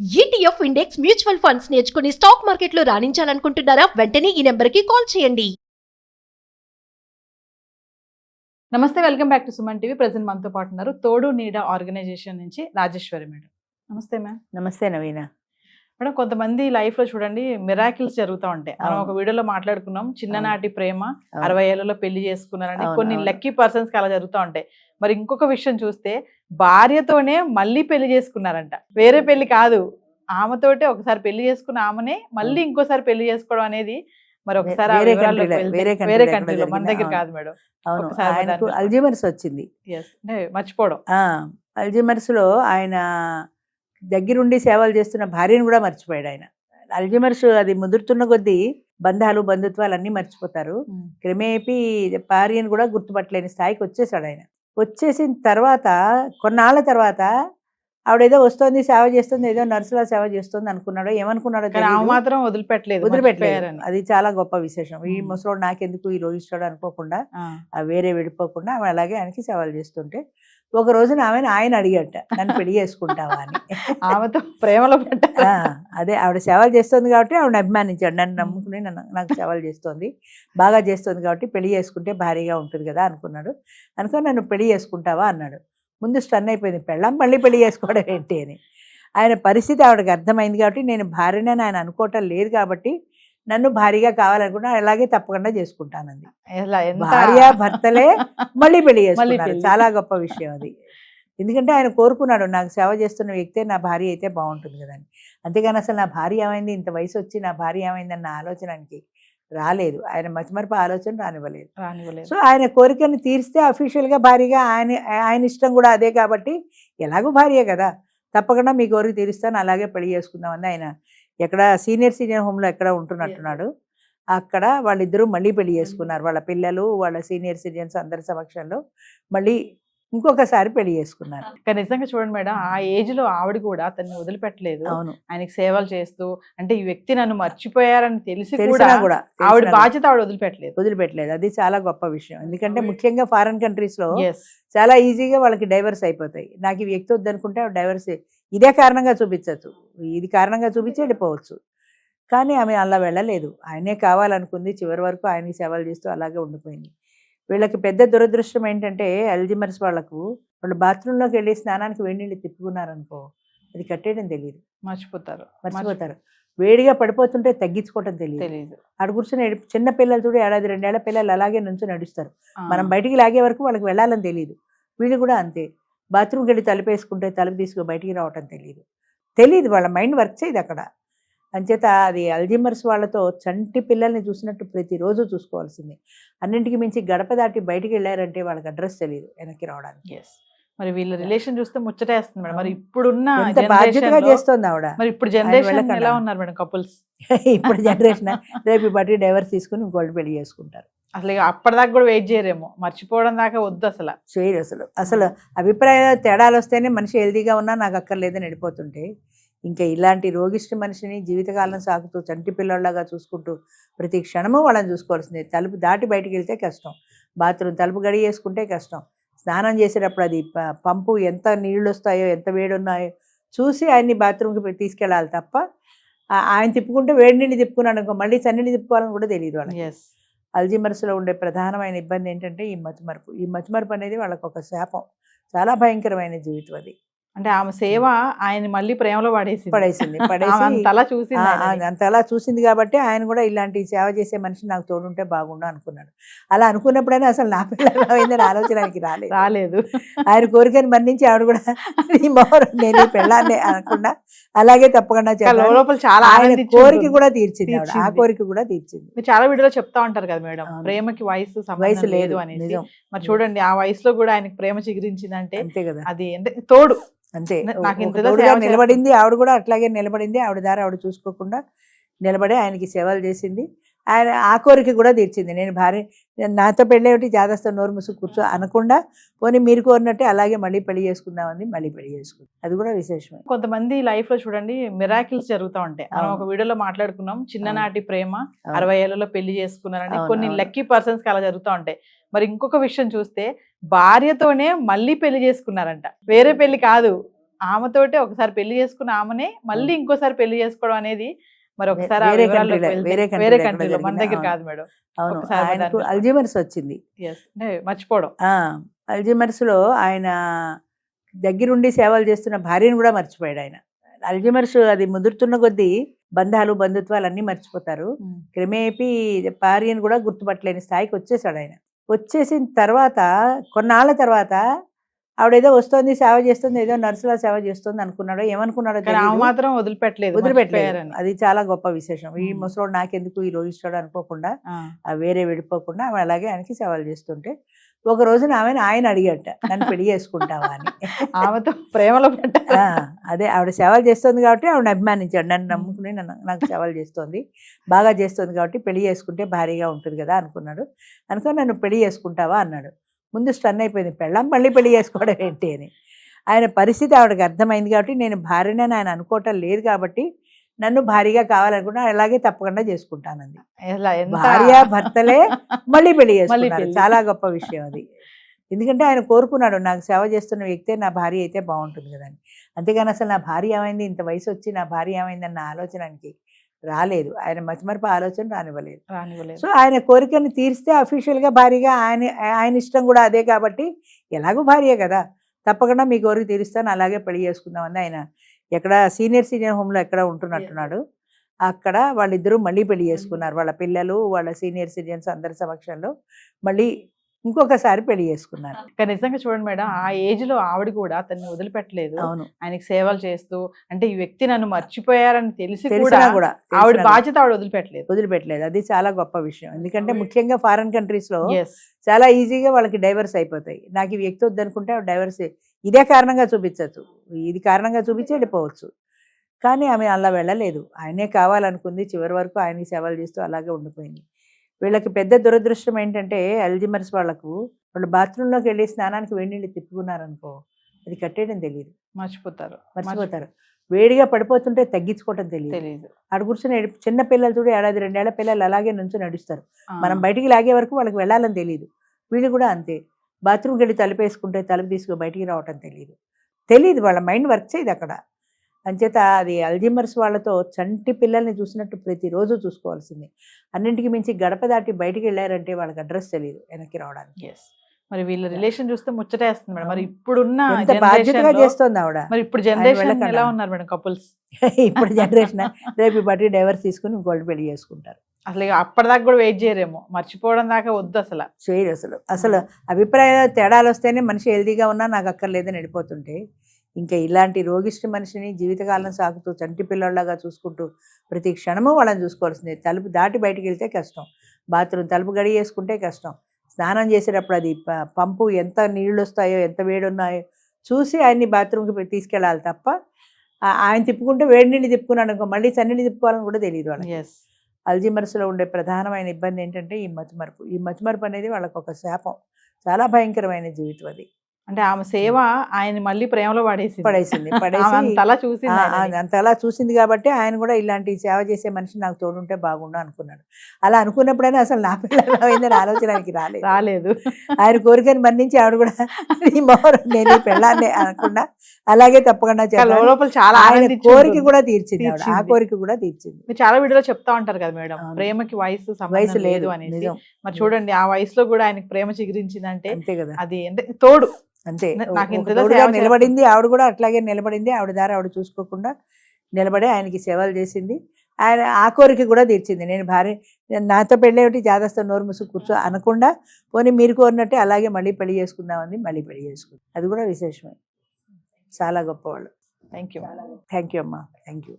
ETF index mutual funds నేర్చుకుని stock మార్కెట్లో రాణించాలనుకుంటున్నారా? వెంటనే ఈ నెంబర్కి కాల్ చేయండి. నమస్తే, welcome back to Suman TV. Present మనతో పాటు ఉన్నారు తోడు నీడ ఆర్గనైజేషన్ నుంచి రాజేశ్వరి మేడం. నమస్తే మ్యామ్. నమస్తే నవీన. మేడం, కొంతమంది లైఫ్ లో చూడండి మిరాకిల్స్ జరుగుతూ ఉంటాయి. మనం ఒక వీడియోలో మాట్లాడుకున్నాం, చిన్ననాటి ప్రేమ 60 ఏళ్లలో పెళ్లి చేసుకున్నారని. కొన్ని లక్కీ పర్సన్స్ కి అలా జరుగుతూ ఉంటాయి. మరి ఇంకొక విషయం చూస్తే భార్యతోనే మళ్ళీ పెళ్లి చేసుకున్నారంట. వేరే పెళ్లి కాదు, ఆమెతోటే ఒకసారి పెళ్లి చేసుకున్న ఆమెనే మళ్ళీ ఇంకోసారి పెళ్లి చేసుకోవడం అనేది మరి ఒకసారి వేరే కంట్రీలో, మన దగ్గర కాదు మేడం. ఆయనకు అల్జీమర్స్ వచ్చింది, మర్చిపోవడం. అల్జీమర్స్ లో ఆయన దగ్గరుండి సేవలు చేస్తున్న భార్యను కూడా మర్చిపోయాడు ఆయన. అల్జీమర్స్ అది ముదురుతున్న కొద్దీ బంధాలు బంధుత్వాలు అన్నీ మర్చిపోతారు. క్రమేపీ భార్యను కూడా గుర్తుపట్టలేని స్థాయికి వచ్చేసాడు ఆయన. వచ్చేసిన తర్వాత కొన్నాళ్ళ తర్వాత ఆవిడేదో వస్తుంది, సేవ చేస్తుంది, ఏదో నర్సులా సేవ చేస్తుంది అనుకున్నాడో ఏమనుకున్నాడో మాత్రం వదిలిపెట్టలేదు. అది చాలా గొప్ప విశేషం. ఈ ముసలోడు నాకెందుకు ఈ రోగిస్తాడు అనుకోకుండా, వేరే విడిపోకుండా ఆమె అలాగే ఆయనకి సేవలు చేస్తుంటే ఒక రోజున ఆయన అడిగట, నన్ను పెళ్లి చేసుకుంటావా అని. ఆమెతో ప్రేమలో అదే ఆవిడ సేవలు చేస్తుంది కాబట్టి ఆవిడని అభిమానించాడు. నన్ను నమ్ముకుని నాకు సేవలు చేస్తుంది, బాగా చేస్తుంది కాబట్టి పెళ్లి చేసుకుంటే భారీగా ఉంటుంది కదా అనుకున్నాడు. అనుకుని నన్ను పెళ్లి చేసుకుంటావా అన్నాడు. ముందు స్టన్ అయిపోయింది, పెళ్ళాం మళ్ళీ పెళ్లి చేసుకోవడం ఏంటి అని. ఆయన పరిస్థితి ఆవిడకి అర్థమైంది కాబట్టి నేను భార్యనని ఆయన అనుకోవటం లేదు కాబట్టి నన్ను భారీగా కావాలనుకున్నా అలాగే తప్పకుండా చేసుకుంటానంది. భార్య భర్తలే మళ్ళీ పెళ్లి చేసుకున్నారు. చాలా గొప్ప విషయం అది. ఎందుకంటే ఆయన కోరుకున్నాడు, నాకు సేవ చేస్తున్న వ్యక్తే నా భార్య అయితే బాగుంటుంది కదా అని. అంతేగాని అసలు నా భార్య ఏమైంది, ఇంత వయసు వచ్చి నా భార్య ఏమైందన్న ఆలోచనకి రాలేదు. ఆయన మతిమరపు ఆలోచన రానివ్వలేదు. సో ఆయన కోరికను తీరిస్తే అఫీషియల్గా భార్యగా ఆయన ఇష్టం కూడా అదే కాబట్టి ఎలాగో భార్య కదా, తప్పకుండా మీ కోరిక తీరుస్తాను, అలాగే పెళ్లి చేసుకుందామని ఆయన ఎక్కడ సీనియర్ హోమ్లో ఎక్కడ ఉంటున్నట్టున్నాడు. అక్కడ వాళ్ళిద్దరూ మళ్ళీ పెళ్లి చేసుకున్నారు. వాళ్ళ పిల్లలు, వాళ్ళ సీనియర్ సిటిజన్స్ అందరి సమక్షంలో మళ్ళీ ఇంకొకసారి పెళ్లి చేసుకున్నారు. కానీ నిజంగా చూడండి మేడం, ఆ ఏజ్ లో ఆవిడ కూడా అతన్ని వదిలిపెట్టలేదు. అవును, ఆయనకి సేవలు చేస్తూ, అంటే ఈ వ్యక్తి నన్ను మర్చిపోయారని తెలిసి కూడా ఆవిడ బాధ్యత ఆవిడ వదిలిపెట్టలేదు. అది చాలా గొప్ప విషయం. ఎందుకంటే ముఖ్యంగా ఫారెన్ కంట్రీస్ లో చాలా ఈజీగా వాళ్ళకి డైవర్స్ అయిపోతాయి. నాకు ఈ వ్యక్తి వద్దనుకుంటే డైవర్స్ ఇదే కారణంగా చూపించవచ్చు, ఇది కారణంగా చూపించి వెళ్ళిపోవచ్చు. కానీ ఆమె అలా వెళ్ళలేదు, ఆయనే కావాలనుకుంది. చివరి వరకు ఆయనకి సేవలు చేస్తూ అలాగే ఉండిపోయింది. వీళ్ళకి పెద్ద దురదృష్టం ఏంటంటే అల్జీమర్స్ వాళ్ళు బాత్రూంలోకి వెళ్ళి స్నానానికి వేడి నీళ్ళు తిప్పుకున్నారనుకో, అది కట్టేయడం తెలియదు, మర్చిపోతారు. వేడిగా పడిపోతుంటే తగ్గించుకోవటం తెలియదు. అటు కూర్చొని చిన్న పిల్లలు చూడు, 1-2 ఏళ్ల పిల్లలు అలాగే నుంచి నడుస్తారు. మనం బయటికి లాగే వరకు వాళ్ళకి వెళ్ళాలని తెలియదు. వీళ్ళు కూడా అంతే, బాత్రూమ్కి వెళ్ళి తలుపేసుకుంటే తలుపు తీసుకుని బయటికి రావటం తెలియదు. వాళ్ళ మైండ్ వర్క్ చేయదు అక్కడ. అంచేత అది అల్జీమర్స్ వాళ్ళతో చంటి పిల్లల్ని చూసినట్టు ప్రతిరోజు చూసుకోవాల్సిందే. అన్నింటికి మించి గడప దాటి బయటికి వెళ్ళారంటే వాళ్ళకి అడ్రస్ తెలియదు వెనక్కి రావడానికి. మరి వీళ్ళ రిలేషన్ చూస్తే ముచ్చటేస్తుంది మేడం. మరి ఇప్పుడున్న బాధ్యతగా చేస్తుంది ఆవిడ. మరి ఇప్పుడు జనరేషన్ ఎలా ఉన్నారు మేడం కపుల్స్? ఇప్పుడు జనరేషన్ రేపు బట్టి డైవర్స్ తీసుకుని ఇంకోటి పెళ్లి చేసుకుంటారు. అసలు అప్పటిదాకా కూడా వెయిట్ చేయరేమో, మర్చిపోవడం దాకా వద్దు అసలు చేయరు. అసలు అభిప్రాయ తేడాలు వస్తేనే మనిషి హెల్తీగా ఉన్నా నాకు అక్కర్లేదని వెళ్ళిపోతుంటే, ఇంకా ఇలాంటి రోగిష్టి మనిషిని జీవితకాలం సాగుతూ చంటి పిల్లల్లాగా చూసుకుంటూ ప్రతి క్షణము వాళ్ళని చూసుకోవాల్సిందే. తలుపు దాటి బయటికి వెళ్తే కష్టం, బాత్రూమ్ తలుపు గడి వేసుకుంటే కష్టం, స్నానం చేసేటప్పుడు అది పంపు ఎంత నీళ్ళు వస్తాయో ఎంత వేడి ఉన్నాయో చూసి ఆయన్ని బాత్రూమ్కి తీసుకెళ్ళాలి తప్ప ఆయన తిప్పుకుంటే వేడి నీళ్ళు తిప్పుకున్నాడు అనుకో మళ్ళీ చన్నీళ్ళు తిప్పుకోవాలని కూడా తెలియదు వాళ్ళకి. అల్జీమర్స్లో ఉండే ప్రధానమైన ఇబ్బంది ఏంటంటే ఈ మతిమరుపు అనేది వాళ్ళకి ఒక శాపం. చాలా భయంకరమైన జీవితం అది. అంటే ఆమె సేవ ఆయన మళ్ళీ ప్రేమలో పడేసింది. అంతలా చూసింది కాబట్టి ఆయన కూడా ఇలాంటి సేవ చేసే మనిషి నాకు తోడుంటే బాగుండు అనుకున్నాడు. అలా అనుకున్నప్పుడైనా అసలు నా పిల్లలు ఆలోచనకి రాలేదు. ఆయన కోరికని మన్నించి ఆవిడ కూడా నేను పెళ్ళాన్ని అనకుండా అలాగే తప్పకుండా ఆయన కోరిక కూడా తీర్చింది. ఆ కోరిక కూడా తీర్చింది. చాలా వీడియోలో చెప్తా ఉంటారు కదా మేడం, ప్రేమకి వయసు లేదు అనేది. మరి చూడండి, ఆ వయసులో కూడా ఆయనకి ప్రేమ చిగురించిందంటే అంతే కదా, అది తోడు అంతే. నిలబడింది ఆవిడ కూడా, అట్లాగే నిలబడింది. ఆవిడ దారి ఆవిడ చూసుకోకుండా నిలబడి ఆయనకి సేవలు చేసింది. ఆయన ఆ కోరిక కూడా తీర్చింది. నేను భార్య నాతో పెళ్ళేమిటి జాగ్రత్త నోరు ముసుగు కూర్చో అనకుండా పోనీ మీరు కోరినట్టే అలాగే మళ్ళీ పెళ్లి చేసుకుందామని మళ్ళీ పెళ్లి చేసుకుంది. అది కూడా విశేషమే. కొంతమంది లైఫ్ లో చూడండి మిరాకిల్స్ జరుగుతూ ఉంటాయి. మనం ఒక వీడియోలో మాట్లాడుకున్నాం, చిన్ననాటి ప్రేమ 60 ఏళ్లలో పెళ్లి చేసుకున్నారని. కొన్ని లక్కీ పర్సన్స్ కి అలా జరుగుతూ ఉంటాయి. మరి ఇంకొక విషయం చూస్తే భార్యతోనే మళ్ళీ పెళ్లి చేసుకున్నారంట. వేరే పెళ్లి కాదు, ఆమెతోటే ఒకసారి పెళ్లి చేసుకున్న ఆమెనే మళ్ళీ ఇంకోసారి పెళ్లి చేసుకోవడం అనేది మరి ఒకసారి ఆ వేరే వివరాల్లోకి country లో, వెళ్తే- వేరే వేరే country లో కంట్రీలో మన జరిగిందా? దగ్గర అవును. కాదు మేడం. అవును, ఒకసారి ఆయనకు దాన్ని- అల్జీమర్స్ వచ్చింది. Yes. అంటే మర్చిపోవడం. అల్జీమర్స్ లో ఆయన దగ్గరుండి సేవలు చేస్తున్న భార్యను కూడా మర్చిపోయాడు ఆయన. అల్జీమర్స్ అది ముదురుతున్న కొద్దీ బంధాలు బంధుత్వాలు అన్నీ మర్చిపోతారు. క్రమేపీ భార్యను కూడా గుర్తుపట్టలేని స్థాయికి వచ్చేసాడు ఆయన. వచ్చేసిన తర్వాత కొన్నాళ్ళ తర్వాత ఆవిడేదో వస్తుంది సేవ చేస్తుంది, ఏదో నర్సులా సేవ చేస్తుంది అనుకున్నాడో ఏమనుకున్నాడో కానీ ఆమె తెలియదు. మాత్రం వదిలిపెట్టలేదు. వదిలిపెట్టలేదు. మర్చిపోయారని. అది చాలా గొప్ప విశేషం. ఈ ఉమ్. ముసలోడు నాకెందుకు ఈ రోగిస్తాడు అనుకోకుండా ఆ. వేరే వెళ్ళిపోకుండా ఆమె అలాగే ఆయనకి సేవలు చేస్తుంటే ఒక రోజున ఆయన అడిగట, నన్ను పెళ్లి చేసుకుంటావా అని. ఆమెతో ప్రేమలో పడ్డారు. అదే ఆవిడ సేవలు చేస్తుంది కాబట్టి ఆవిడ అభిమానించాడు. నన్ను నమ్ముకుని నాకు సేవలు చేస్తుంది, బాగా చేస్తుంది కాబట్టి పెళ్లి చేసుకుంటే భారీగా ఉంటుంది కదా అనుకున్నాడు. అనుకుని నన్ను పెళ్లి చేసుకుంటావా అన్నాడు. ముందు స్టన్ అయిపోయింది, పెళ్ళాం మళ్ళీ పెళ్లి చేసుకోవడం ఏంటి అని. ఆయన పరిస్థితి ఆవిడకి అర్థమైంది కాబట్టి నేను భార్యనని ఆయన అనుకోవటం లేదు కాబట్టి నన్ను భారీగా కావాలనుకున్నా అలాగే తప్పకుండా చేసుకుంటానంది. భార్య భర్తలే మళ్ళీ పెళ్లి చేసుకున్నారు. పెళ్లి. చాలా గొప్ప విషయం అది. ఎందుకంటే ఆయన కోరుకున్నాడు, నాకు సేవ చేస్తున్న వ్యక్తే నా భార్య అయితే బాగుంటుంది కదా అని. అంతేగాని అసలు నా భార్య ఏమైంది, ఇంత వయసు వచ్చి నా భార్య ఏమైందన్న ఆలోచనకి రాలేదు. ఆయన మతిమరపు ఆలోచన రానివ్వలేదు. సో ఆయన కోరికను తీరిస్తే అఫీషియల్గా భార్యగా ఆయన ఇష్టం కూడా అదే కాబట్టి ఎలాగో భార్య కదా తప్పకుండా మీ కోరిక తీరుస్తాను, అలాగే పెళ్లి చేసుకుందామని ఆయన ఎక్కడ సీనియర్ హోమ్లో ఎక్కడ ఉంటున్నట్టున్నాడు. అక్కడ వాళ్ళిద్దరూ మళ్ళీ పెళ్లి చేసుకున్నారు. వాళ్ళ పిల్లలు వాళ్ళ సీనియర్ సిటిజన్స్ అందరి సమక్షంలో మళ్ళీ ఇంకొకసారి పెళ్లి చేసుకున్నారు. కానీ నిజంగా చూడండి మేడం, ఆ ఏజ్ లో ఆవిడ కూడా అతన్ని వదిలిపెట్టలేదు. అవును, ఆయనకి సేవలు చేస్తూ, అంటే ఈ వ్యక్తి నన్ను మర్చిపోయారని తెలిసి తెలిసినా కూడా ఆవిడ బాధ్యత ఆవిడ వదిలిపెట్టలేదు. అది చాలా గొప్ప విషయం. ఎందుకంటే ముఖ్యంగా ఫారెన్ కంట్రీస్ లో Yes. చాలా ఈజీగా వాళ్ళకి డైవర్స్ అయిపోతాయి. నాకు ఈ వ్యక్తి వద్దనుకుంటే డైవర్స్ ఇదే కారణంగా చూపించవచ్చు, ఇది కారణంగా చూపించి వెళ్ళిపోవచ్చు. కానీ ఆమె అలా వెళ్ళలేదు. ఆయనే కావాలనుకుంది, చివరి వరకు ఆయనకి సేవలు చేస్తూ అలాగే ఉండిపోయింది. వీళ్ళకి పెద్ద దురదృష్టం ఏంటంటే అల్జీమర్స్ వాళ్ళు బాత్రూంలోకి వెళ్ళి స్నానానికి వేడి నీళ్ళు తిప్పుకున్నారనుకో, అది కట్టేయడం తెలియదు, మర్చిపోతారు. వేడిగా పడిపోతుంటే తగ్గించుకోవటం తెలియదు. ఆడ కూర్చొని చిన్న పిల్లలు చూడు, 1-2 ఏళ్ల పిల్లలు అలాగే నుంచి నడుస్తారు. మనం బయటికి లాగే వరకు వాళ్ళకి వెళ్ళాలని తెలియదు. వీళ్ళు కూడా అంతే, బాత్రూమ్కి వెళ్ళి తలుపేసుకుంటే తలుపు తీసుకుని బయటికి రావటం తెలియదు. వాళ్ళ మైండ్ వర్క్ చేయదు అక్కడ. అంచేత అది అల్జీమర్స్ వాళ్ళతో చంటి పిల్లల్ని చూసినట్టు ప్రతిరోజు చూసుకోవాల్సిందే. అన్నింటికి మించి గడప దాటి బయటికి వెళ్ళారంటే వాళ్ళకి అడ్రస్ తెలియదు వెనక్కి రావడానికి. మరి వీళ్ళ రిలేషన్ చూస్తే ముచ్చటేస్తుంది మేడం. మరి ఇప్పుడున్న ఎంత బాధ్యతగా చేస్తోంది ఆవిడ. మరి ఇప్పుడు జనరేషన్ ఎలా ఉన్నారు మేడం కపుల్స్? ఇప్పుడు జనరేషన్ రేపు బట్టి డైవర్స్ తీసుకుని ఇంకోటి పెళ్లి చేసుకుంటారు. అసలు అప్పటిదాకా కూడా వెయిట్ చేయరేమో, మర్చిపోవడం దాకా వద్దు అసలు చేయరు. అసలు అభిప్రాయ తేడాలు వస్తేనే మనిషి హెల్తీగా ఉన్నా నాకు అక్కర్లేదని వెళ్ళిపోతుంటే, ఇంకా ఇలాంటి రోగిష్టి మనిషిని జీవితకాలం సాగుతూ చంటి పిల్లల్లాగా చూసుకుంటూ ప్రతి క్షణము వాళ్ళని చూసుకోవాల్సిందే. తలుపు దాటి బయటికి వెళ్తే కష్టం, బాత్రూమ్ తలుపు గడి వేసుకుంటే కష్టం, స్నానం చేసేటప్పుడు అది పంపు ఎంత నీళ్ళు వస్తాయో ఎంత వేడి ఉన్నాయో చూసి ఆయన్ని బాత్రూమ్కి తీసుకెళ్ళాలి తప్ప ఆయన తిప్పుకుంటే వేడి నీళ్ళు తిప్పుకున్నాడు అనుకో మళ్ళీ చన్నీళ్ళు తిప్పుకోవాలని కూడా తెలియదు వాళ్ళకి. అల్జీమర్స్లో ఉండే ప్రధానమైన ఇబ్బంది ఏంటంటే ఈ మతిమరుపు అనేది వాళ్ళకు ఒక శాపం. చాలా భయంకరమైన జీవితం అది. అంటే ఆమె సేవ ఆయన మళ్ళీ ప్రేమలో పడేసింది. అంతలా చూసింది కాబట్టి ఆయన కూడా ఇలాంటి సేవ చేసే మనిషి నాకు తోడుంటే బాగుండు అనుకున్నాడు. అలా అనుకున్నప్పుడైనా అసలు నా పిల్లలు ఆలోచనకి రాలేదు. ఆయన కోరికని మన్నించి ఆవిడ కూడా నేను పెళ్ళాన్ని అనకుండా అలాగే తప్పకుండా ఆయన కోరిక కూడా తీర్చింది. ఆ కోరిక కూడా తీర్చింది. చాలా వీడియోలో చెప్తా ఉంటారు కదా మేడం, ప్రేమకి వయసు లేదు అనేది. మరి చూడండి ఆ వయసులో కూడా ఆయనకి ప్రేమ చిగురించిందంటే అంతే కదా, అది తోడు అంతే. నిలబడింది ఆవిడ కూడా, అట్లాగే నిలబడింది. ఆవిడ దారి ఆవిడ చూసుకోకుండా నిలబడి ఆయనకి సేవలు చేసింది. ఆయన ఆ కోరిక కూడా తీర్చింది. నేను భార్య నాతో పెళ్ళేమిటి జాగ్రత్త నోరు ముసుగు కూర్చో అనకుండా పోనీ మీరు కోరినట్టే అలాగే మళ్ళీ పెళ్లి చేసుకుందామని మళ్ళీ పెళ్లి చేసుకుంది. అది కూడా విశేషమే. చాలా గొప్పవాళ్ళు. థ్యాంక్ యూ అమ్మా, థ్యాంక్ యూ.